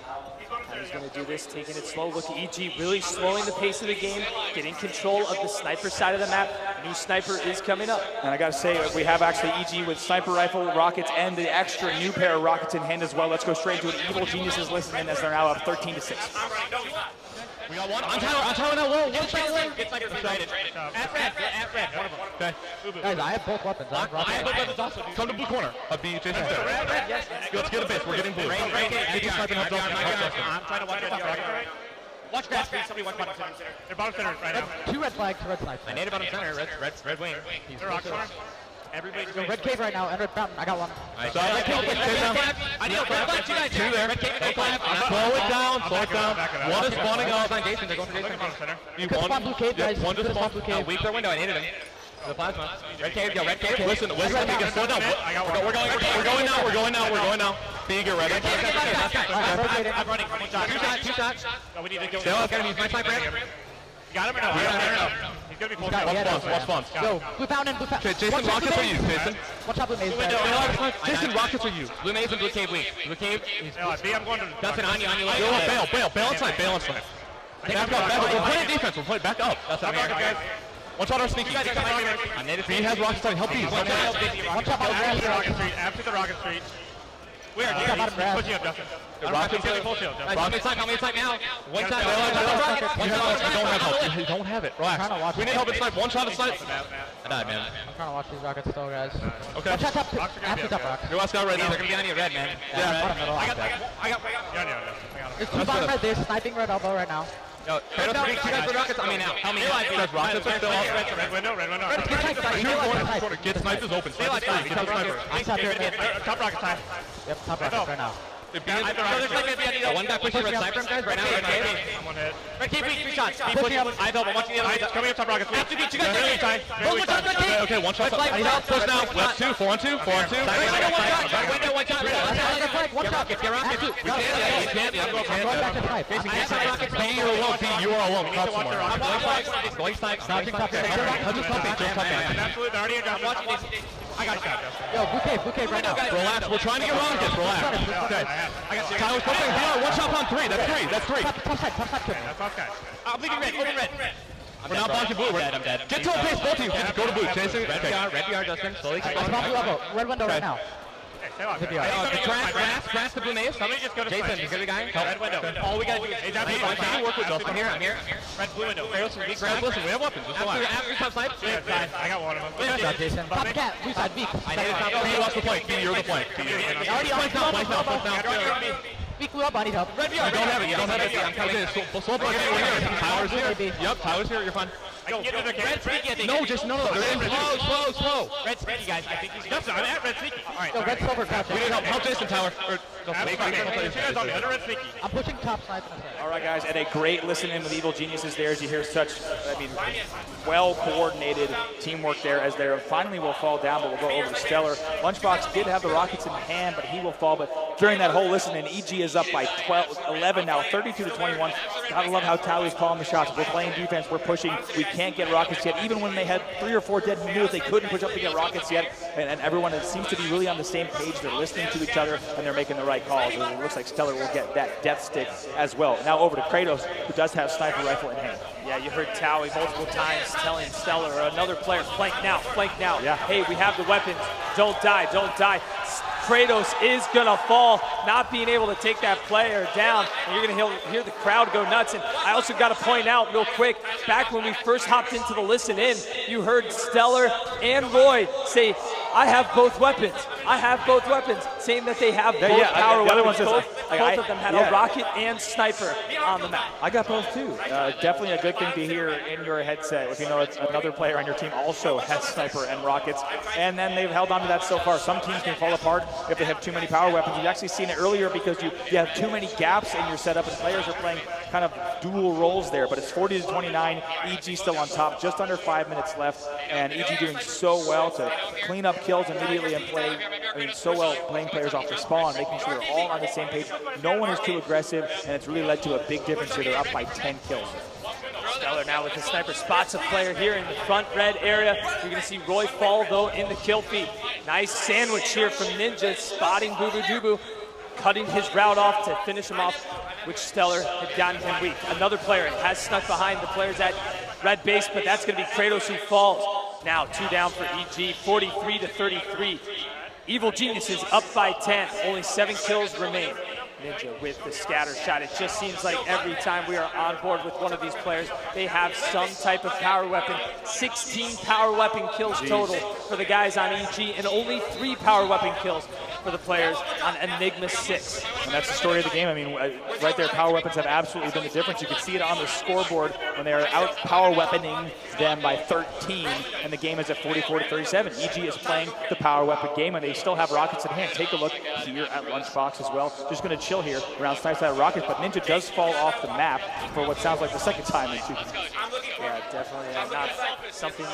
he's going to do this, taking it slow. Look at EG really slowing the pace of the game, getting control of the sniper side of the map. New sniper is coming up. And I got to say, we have actually EG with sniper rifle, rockets, and the extra new pair of rockets in hand as well. Let's go straight into it. Evil Geniuses listening as they're now up 13-6. We got one on tower now, low. One second. Get like frustrated. At red, one of them. Okay. Guys, I have both weapons. I have both weapons also. Come to blue corner. B, Jason's there. Yes. Let's get a base. We're getting blue. I'm trying to watch it. Watch grass, please. Somebody watch bottom center. They're bottom center right now. 2 red flags, red sniper. I need a bottom center. Red wing. They're rock corner. Everybody Yo, red cave right now, and red fountain. I got one. So red cave, I need a flag. Two there. Slow it down. One is spawning out. They're going for Jason. You Could spawn blue cave, guys. One just spawned blue cave. Weak their window. I needed him. The plasma. Red cave, yo, red cave. Listen, slow down. We're going now. Be get ready. I'm running. Two shots. No, we need to go. Still gonna use my sniper. Got him or no? He's gonna be full. Watch spawns. Yo, blue fountain. Jason, rockets are you, Jason. Watch out, blue maze. Jason, rockets are you. Blue maze and blue cave weak. Blue cave. I'm going to. Dustin, on you. Bail inside. Back up. We're playing defense. We're playing back up. That's what I'm guys. Watch out our sneaky. B has rocket starting. Help these. Watch out, After the rocket street. Where? Pushing up, Dustin. Rockets. How many snipe now? One shot. You don't have it. Relax. We need help at snipe. One shot at snipe. I died, man. I'm trying to watch these rockets still, guys. Okay. Watch out, after top rock. Your last guy right They're now. gonna be on you, red, man. I got. There's two bottom red. They're sniping red elbow right now. Yo, two guys with rockets on me now. Help me. Rockets are still off. Red window. Get snipers open. Top rocket time. Yep, top rock right now. One guy pushing red sniper, guys, right now. I'm on head. Red cave weak, 3 shots. Keep pushing up. I help. I'm watching the other side. Coming up top rocket. After beat, you guys get time. Okay, one shot. Push now. Left 2, 4 on 2. Window, one shot. Watch out. Get rockets. You are alone. You are alone. Top somewhere. Going snipe. Absolutely. Already got watching this. I got shot. Yo, blue cave right now. Relax. We're trying to get rockets. Relax. Okay. Tyler's pushing. One shot on 3. That's 3. Top side. That's off guy. I'm bleeding red. Open red. We're not blocking blue. I'm dead. Get to a pace. Both of you. Go to blue. Jason. Red PR, Dustin. Slowly. I spawned blue elbow. Red window right now. Crash the blue maze. Somebody just go to Jason, you good guy? Red window. All we gotta do is work with Dustin. I'm here. red blue window. Listen, we have weapons. Just relax. After top snipe. I got one of them. Good job, Jason. Top cat. Blue side. Weak. I need a top. You lost the flank. You're the flank. Already on top. Weak blue up. I need help. Red PR. You don't have it. You don't have it. I'm coming. Okay, slow down. We're here. Tyler's here. Yep, Tyler's here. You're fine. I can get to the Red sneaky, I think. No, just no. They're in. Slow. Red sneaky, guys. I think he's Dustin, I'm at red sneaky. All right. Yo, red silver. Crouch. We need help. Help Jason, Tyler. Red sneaky. I'm pushing top side. All right, guys, and a great listen-in with Evil Geniuses there as you hear such, well-coordinated teamwork there as they finally will fall down, but we'll go over to Stellar. Lunchbox did have the Rockets in hand, but he will fall. But during that whole listen-in, EG is up by 11 now, 32-21. Gotta love how Towey's calling the shots. We're playing defense. We're pushing. We can't get Rockets yet. Even when they had 3 or 4 dead, we knew that they couldn't push up to get Rockets yet. And everyone seems to be really on the same page. They're listening to each other, and they're making the right calls. It looks like Stellar will get that death stick as well. Now over to Kratos, who does have sniper rifle in hand. Yeah, you heard Towey multiple times telling Stellar or another player, flank now. Yeah. Hey, we have the weapons. Don't die. Kratos is gonna fall, not being able to take that player down. And you're gonna hear the crowd go nuts. And I also gotta point out real quick, back when we first hopped into the listen in, you heard Stellar and Roy say, I have both weapons, saying that they have both power weapons. Both of them had a rocket and sniper on the map. I got both too. Definitely a good thing to hear in your headset if you know it's another player on your team also has sniper and rockets. And then they've held on to that so far. Some teams can fall apart if they have too many power weapons. You've actually seen it earlier because you have too many gaps in your setup and players are playing kind of dual roles there. But it's 40-29. EG still on top, just under 5 minutes left. And EG doing so well to clean up kills immediately and play, so well playing players off the spawn, making sure they're all on the same page. No one is too aggressive, and it's really led to a big difference here. They're up by 10 kills. Stellar now with the sniper spots a player here in the front red area. You're going to see Roy fall, though, in the kill feed. Nice sandwich here from Ninja, spotting Boo Boo Dubu, cutting his route off to finish him off, which Stellar had gotten him weak. Another player has snuck behind the players at red base, but that's going to be Kratos who falls. Now 2 down for EG, 43-33. Evil Geniuses up by 10, only 7 kills remain. Ninja with the scatter shot. It just seems like every time we are on board with one of these players, they have some type of power weapon. 16 power weapon kills total for the guys on EG, and only 3 power weapon kills for the players on Enigma 6. And that's the story of the game. I mean, right there, power weapons have absolutely been the difference. You can see it on the scoreboard when they are out power weaponing them by 13, and the game is at 44-37. EG is playing the power weapon game, and they still have rockets in hand. Take a look here at Lunchbox as well. Just going to chill here around Snipes out of rockets, but Ninja does fall off the map for what sounds like the second time in 2 games. Yeah, definitely not something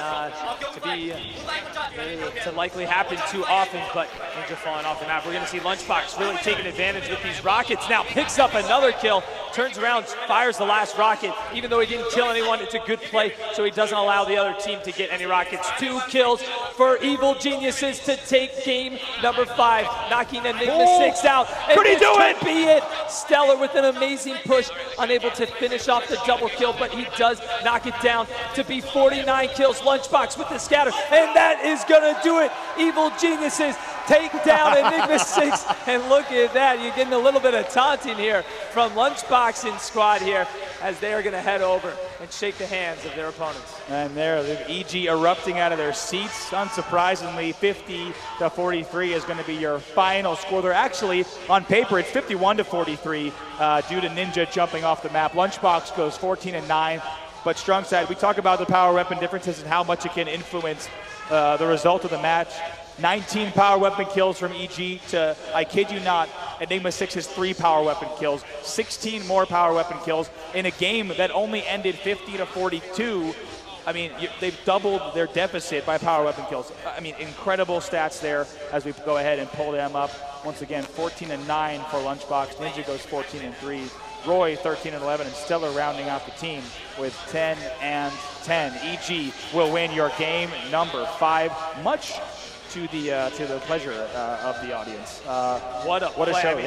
to likely happen too often, but Ninja falling off the map. We're going to see Lunchbox really taking advantage with these rockets. Now picks up another kill, turns around, fires the last rocket. Even though he didn't kill anyone, it's a good play, so he doesn't allow the other team to get any rockets. 2 kills for Evil Geniuses to take game number 5, knocking Enigma 6 out. Could he do it? Be it. Stellar with an amazing push, unable to finish off the double kill, but he does knock it down to be 49 kills. Lunchbox with the scatter, and that is gonna do it. Evil Geniuses take down Enigma 6, and look at that. You're getting a little bit of taunting here from Lunchbox and squad here as they are gonna head over and shake the hands of their opponents. And there, the EG erupting out of their seats. Unsurprisingly, 50-43 is going to be your final score. They're actually, on paper, it's 51-43 due to Ninja jumping off the map. Lunchbox goes 14-9, but Strong Side, we talk about the power weapon differences and how much it can influence the result of the match. 19 power weapon kills from EG to, I kid you not, Enigma 6 has 3 power weapon kills, 16 more power weapon kills in a game that only ended 50-42. I mean, they've doubled their deficit by power weapon kills. I mean, incredible stats there as we go ahead and pull them up. Once again, 14-9 for Lunchbox. Ninja goes 14-3. Roy 13-11, and Stellar rounding out the team with 10-10. EG will win your game number 5, much to the pleasure of the audience. What a show!